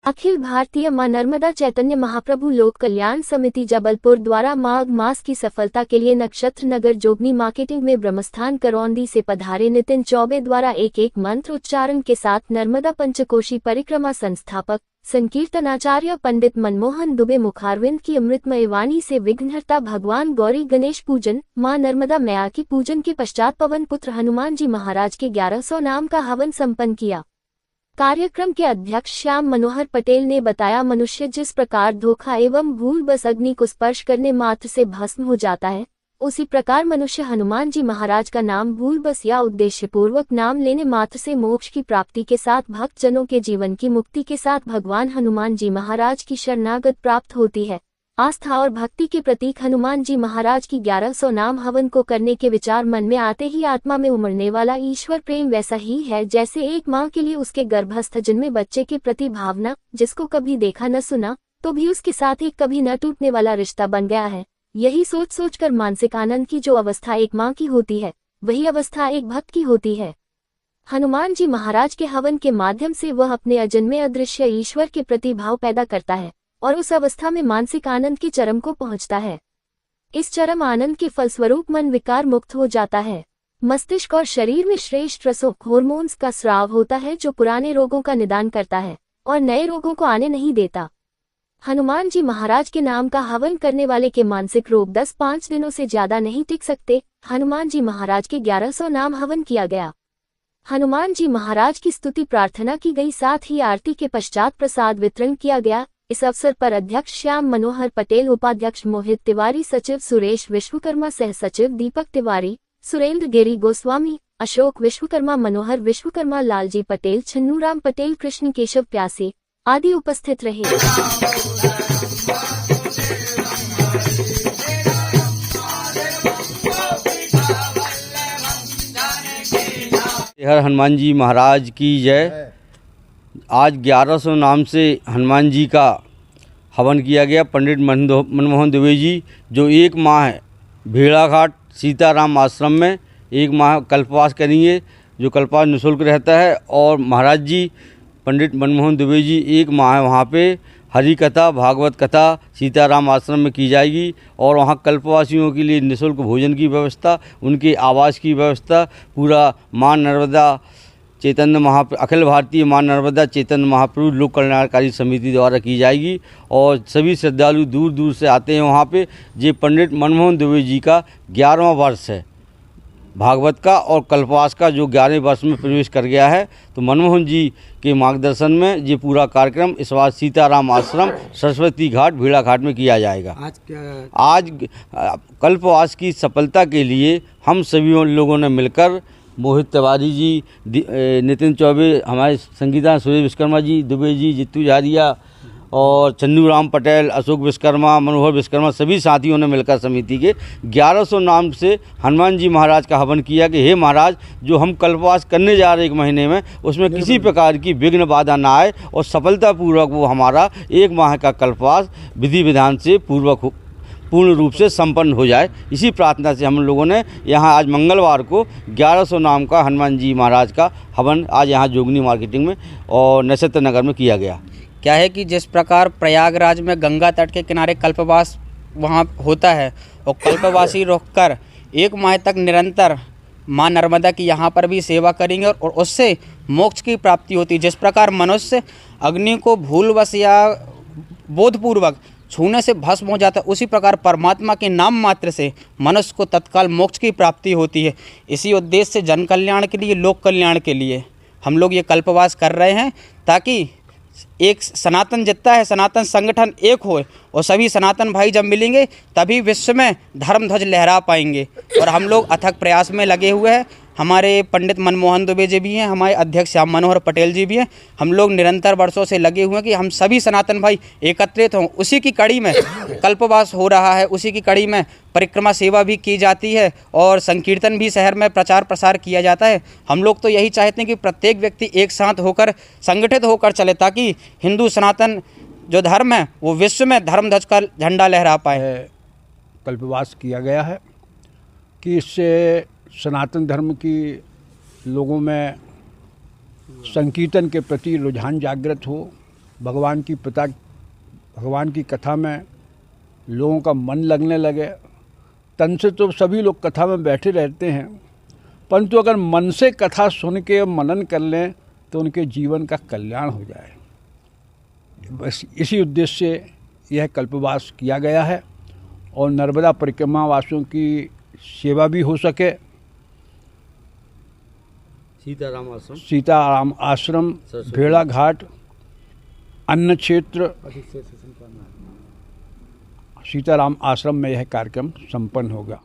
अखिल भारतीय मां नर्मदा चैतन्य महाप्रभु लोक कल्याण समिति जबलपुर द्वारा माघ मास की सफलता के लिए नक्षत्र नगर जोगनी मार्केटिंग में ब्रह्मस्थान करौंदी से पधारे नितिन चौबे द्वारा एक मंत्र उच्चारण के साथ नर्मदा पंचकोशी परिक्रमा संस्थापक संकीर्तनाचार्य पंडित मनमोहन दुबे मुखारविंद की अमृतमय वाणी से विघ्नहर्ता भगवान गौरी गणेश पूजन, मां नर्मदा मैया की पूजन के पश्चात पवन पुत्र हनुमान जी महाराज के 1100 नाम का हवन संपन्न किया। कार्यक्रम के अध्यक्ष श्याम मनोहर पटेल ने बताया, मनुष्य जिस प्रकार धोखा एवं भूल बस अग्नि को स्पर्श करने मात्र से भस्म हो जाता है, उसी प्रकार मनुष्य हनुमान जी महाराज का नाम भूल बस या उद्देश्यपूर्वक नाम लेने मात्र से मोक्ष की प्राप्ति के साथ भक्त जनों के जीवन की मुक्ति के साथ भगवान हनुमान जी महाराज की शरणागत प्राप्त होती है। आस्था और भक्ति के प्रतीक हनुमान जी महाराज की 1100 नाम हवन को करने के विचार मन में आते ही आत्मा में उमड़ने वाला ईश्वर प्रेम वैसा ही है जैसे एक माँ के लिए उसके गर्भस्थ जन्मे बच्चे के प्रति भावना, जिसको कभी देखा न सुना तो भी उसके साथ एक कभी न टूटने वाला रिश्ता बन गया है। यही सोच सोचकर मानसिक आनंद की जो अवस्था एक माँ की होती है, वही अवस्था एक भक्त की होती है। हनुमान जी महाराज के हवन के माध्यम से वह अपने अजन्मे अदृश्य ईश्वर के प्रति भाव पैदा करता है और उस अवस्था में मानसिक आनंद की चरम को पहुंचता है। इस चरम आनंद के फलस्वरूप मन विकार मुक्त हो जाता है। मस्तिष्क और शरीर में श्रेष्ठ रसों हार्मोन्स का स्राव होता है जो पुराने रोगों का निदान करता है और नए रोगों को आने नहीं देता। हनुमान जी महाराज के नाम का हवन करने वाले के मानसिक रोग 10-5 दिनों से ज्यादा नहीं टिक सकते। हनुमान जी महाराज के 1100 नाम हवन किया गया। हनुमान जी महाराज की स्तुति प्रार्थना की गई, साथ ही आरती के पश्चात प्रसाद वितरण किया गया। इस अवसर पर अध्यक्ष श्याम मनोहर पटेल, उपाध्यक्ष मोहित तिवारी, सचिव सुरेश विश्वकर्मा, सह सचिव दीपक तिवारी, सुरेंद्र गिरी गोस्वामी, अशोक विश्वकर्मा, मनोहर विश्वकर्मा, लालजी पटेल, छन्नूराम पटेल, कृष्ण केशव प्यासे आदि उपस्थित रहे। हर हनुमान जी महाराज की जय। आज 1100 नाम से हनुमान जी का हवन किया गया। पंडित मनमोहन दुबे जी जो एक माह भेड़ाघाट सीताराम आश्रम में एक माह कल्पवास करेंगे, जो कल्पवास निःशुल्क रहता है। और महाराज जी पंडित मनमोहन दुबे जी एक माह वहाँ पे हरि कथा भागवत कथा सीताराम आश्रम में की जाएगी और वहाँ कल्पवासियों के लिए निःशुल्क भोजन की व्यवस्था, उनके आवास की व्यवस्था पूरा मां नर्मदा चैतन्य अखिल भारतीय मां नर्मदा चैतन्य महाप्रभु लोक कल्याणकारी समिति द्वारा की जाएगी। और सभी श्रद्धालु दूर दूर से आते हैं वहाँ पे। ये पंडित मनमोहन दुबे जी का 11वां वर्ष है भागवत का और कल्पवास का, जो 11वें वर्ष में प्रवेश कर गया है। तो मनमोहन जी के मार्गदर्शन में ये पूरा कार्यक्रम इस बार सीताराम आश्रम सरस्वती घाट भेड़ा घाट में किया जाएगा। आज कल्पवास की सफलता के लिए हम सभी लोगों ने मिलकर, मोहित तिवारी जी, नितिन चौबे, हमारे संगीता सुरेश विश्वकर्मा जी, दुबे जी, जित्तू झारिया और चन्नूराम पटेल, अशोक विश्वकर्मा, मनोहर विश्वकर्मा, सभी साथियों ने मिलकर समिति के 1100 नाम से हनुमान जी महाराज का हवन किया कि हे महाराज, जो हम कल्पवास करने जा रहे 1 महीने में, उसमें किसी प्रकार की विघ्न बाधा ना आए और सफलतापूर्वक वो हमारा 1 माह का कल्पवास विधि विधान से पूर्ण रूप से संपन्न हो जाए। इसी प्रार्थना से हम लोगों ने यहाँ आज मंगलवार को 1100 नाम का हनुमान जी महाराज का हवन आज यहाँ जोगनी मार्केटिंग में और नक्षत्र नगर में किया गया। क्या है कि जिस प्रकार प्रयागराज में गंगा तट के किनारे कल्पवास वहाँ होता है और कल्पवासी रुककर 1 माह तक निरंतर माँ नर्मदा की यहाँ पर भी सेवा करेंगे और उससे मोक्ष की प्राप्ति होती है। जिस प्रकार मनुष्य अग्नि को भूलवश या बोधपूर्वक छूने से भस्म हो जाता है, उसी प्रकार परमात्मा के नाम मात्र से मनुष्य को तत्काल मोक्ष की प्राप्ति होती है। इसी उद्देश्य से जन कल्याण के लिए, लोक कल्याण के लिए हम लोग ये कल्पवास कर रहे हैं, ताकि एक सनातन जितना है सनातन संगठन एक हो और सभी सनातन भाई जब मिलेंगे तभी विश्व में धर्म ध्वज लहरा पाएंगे। और हम लोग अथक प्रयास में लगे हुए हैं। हमारे पंडित मनमोहन दुबे जी भी हैं, हमारे अध्यक्ष श्याम मनोहर पटेल जी भी हैं। हम लोग निरंतर वर्षों से लगे हुए हैं कि हम सभी सनातन भाई एकत्रित हों। उसी की कड़ी में कल्पवास हो रहा है, उसी की कड़ी में परिक्रमा सेवा भी की जाती है और संकीर्तन भी शहर में प्रचार प्रसार किया जाता है। हम लोग तो यही चाहते हैं कि प्रत्येक व्यक्ति एक साथ होकर संगठित होकर चले, ताकि हिंदू सनातन जो धर्म है वो विश्व में धर्म ध्वज का झंडा लहरा पाए। कल्पवास किया गया है कि इससे सनातन धर्म की लोगों में संकीर्तन के प्रति रुझान जागृत हो, भगवान की कथा में लोगों का मन लगने लगे। तन से तो सभी लोग कथा में बैठे रहते हैं, परंतु अगर मन से कथा सुन के मनन कर लें तो उनके जीवन का कल्याण हो जाए। बस इसी उद्देश्य से यह कल्पवास किया गया है और नर्मदा परिक्रमा वासियों की सेवा भी हो सके। सीताराम आश्रम, भेड़ा घाट, अन्न क्षेत्र, सीताराम आश्रम में यह कार्यक्रम संपन्न होगा।